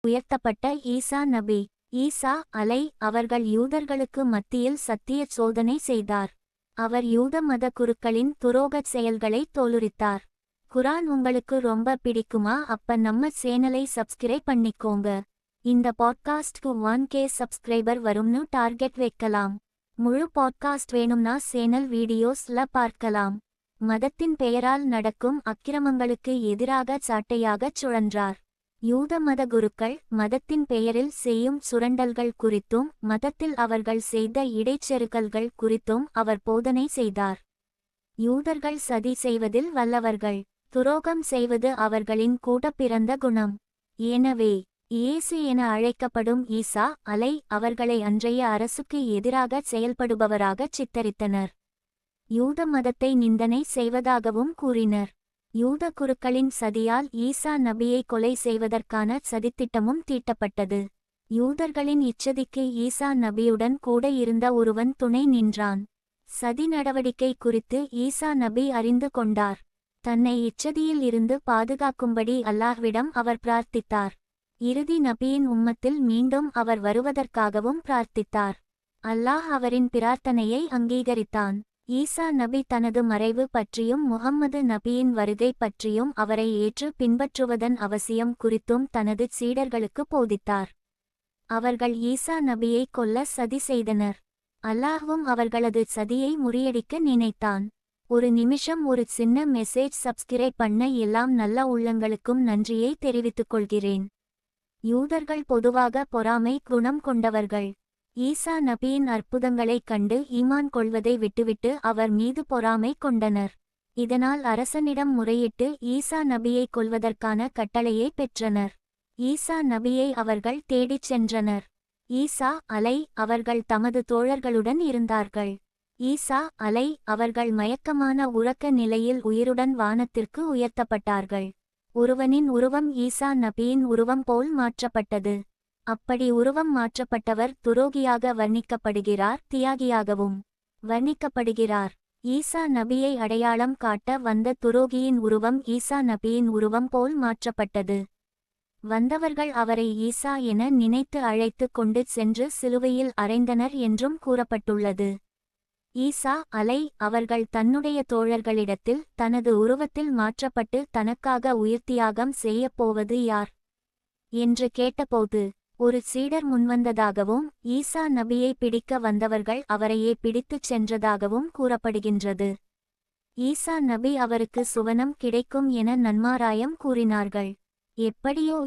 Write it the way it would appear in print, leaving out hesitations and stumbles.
உயர்த்தப்பட்ட ஈசா நபி ஈசா அலை அவர்கள் யூதர்களுக்கு மத்தியில் சத்திய சோதனை செய்தார். அவர் யூத மத குருக்களின் துரோகச் செயல்களை தோலுரித்தார். குரான் உங்களுக்கு ரொம்ப பிடிக்குமா? அப்ப நம்ம சேனலை சப்ஸ்கிரைப் பண்ணிக்கோங்க. இந்த பாட்காஸ்ட்க்கு 1K சப்ஸ்கிரைபர் வரும்னு டார்கெட் வைக்கலாம். முழு பாட்காஸ்ட் வேணும்னா சேனல் வீடியோஸ்ல பார்க்கலாம். மதத்தின் பெயரால் நடக்கும் அக்கிரமங்களுக்கு எதிராக சாட்டையாகச் சுழன்றார். யூத மத குருக்கள் மதத்தின் பெயரில் செய்யும் சுரண்டல்கள் குறித்தும் மதத்தில் அவர்கள் செய்த இடைச்செருகல்கள் குறித்தும் அவர் போதனை செய்தார். யூதர்கள் சதி செய்வதில் வல்லவர்கள், துரோகம் செய்வது அவர்களின் கூடப்பிறந்த குணம். எனவே இயேசு என அழைக்கப்படும் ஈசா அலை அவர்களை அன்றைய அரசுக்கு எதிராக செயல்படுபவராகச் சித்தரித்தனர். யூத மதத்தை நிந்தனை செய்வதாகவும் கூறினர். யூத குருக்களின் சதியால் ஈசா நபியை கொலை செய்வதற்கான சதித்திட்டமும் தீட்டப்பட்டது. யூதர்களின் இச்சதிக்கு ஈசா நபியுடன் கூட இருந்த ஒருவன் துணை நின்றான். சதி நடவடிக்கை குறித்து ஈசா நபி அறிந்து கொண்டார். தன்னை இச்சதியில் இருந்து பாதுகாக்கும்படி அல்லாஹ்விடம் அவர் பிரார்த்தித்தார். இறுதி நபியின் உம்மத்தில் மீண்டும் அவர் வருவதற்காகவும் பிரார்த்தித்தார். அல்லாஹ் அவரின் பிரார்த்தனையை அங்கீகரித்தான். ஈசா நபி தனது மறைவு பற்றியும் முஹம்மது நபியின் வருகை பற்றியும் அவரை ஏற்று பின்பற்றுவதன் அவசியம் குறித்தும் தனது சீடர்களுக்கு போதித்தார். அவர்கள் ஈசா நபியை கொல்ல சதி செய்தனர். அல்லாஹ்வும் அவர்களது சதியை முறியடிக்க நினைத்தான். ஒரு நிமிஷம் ஒரு சின்ன மெசேஜ். சப்ஸ்கிரைப் பண்ண எல்லாம் நல்ல உள்ளங்களுக்கும் நன்றியை தெரிவித்துக் கொள்கிறேன். யூதர்கள் பொதுவாக பொறாமை குணம் கொண்டவர்கள். ஈசா நபியின் அற்புதங்களைக் கண்டு ஈமான் கொள்வதை விட்டுவிட்டு அவர் மீது பொறாமை கொண்டனர். இதனால் அரசனிடம் முறையிட்டு ஈசா நபியை கொல்வதற்கான கட்டளையை பெற்றனர். ஈசா நபியை அவர்கள் தேடிச் சென்றனர். ஈசா அலை அவர்கள் தமது தோழர்களுடன் இருந்தார்கள். ஈசா அலை அவர்கள் மயக்கமான உறக்க நிலையில் உயிருடன் வானத்திற்கு உயர்த்தப்பட்டார்கள். ஒருவனின் உருவம் ஈசா நபியின் உருவம் போல் மாற்றப்பட்டது. அப்படி உருவம் மாற்றப்பட்டவர் துரோகியாக வர்ணிக்கப்படுகிறார், தியாகியாகவும் வர்ணிக்கப்படுகிறார். ஈசா நபியை அடையாளம் காட்ட வந்த துரோகியின் உருவம் ஈசா நபியின் உருவம் போல் மாற்றப்பட்டது. வந்தவர்கள் அவரை ஈசா என நினைத்து அழைத்து கொண்டு சென்று சிலுவையில் அறைந்தனர் என்றும் கூறப்பட்டுள்ளது. ஈசா அலை அவர்கள் தன்னுடைய தோழர்களிடத்தில் தனது உருவத்தில் மாற்றப்பட்டு தனக்காக உயிர்த்தியாகம் செய்யப்போவது யார் என்று கேட்டபோது ஒரு சீடர் முன்வந்ததாகவும் ஈசா நபியை பிடிக்க வந்தவர்கள் அவரையே பிடித்துச் சென்றதாகவும் கூறப்படுகின்றது. ஈசா நபி அவருக்கு சுவனம் கிடைக்கும் என நன்மாராயம் கூறினார்கள். எப்படியோ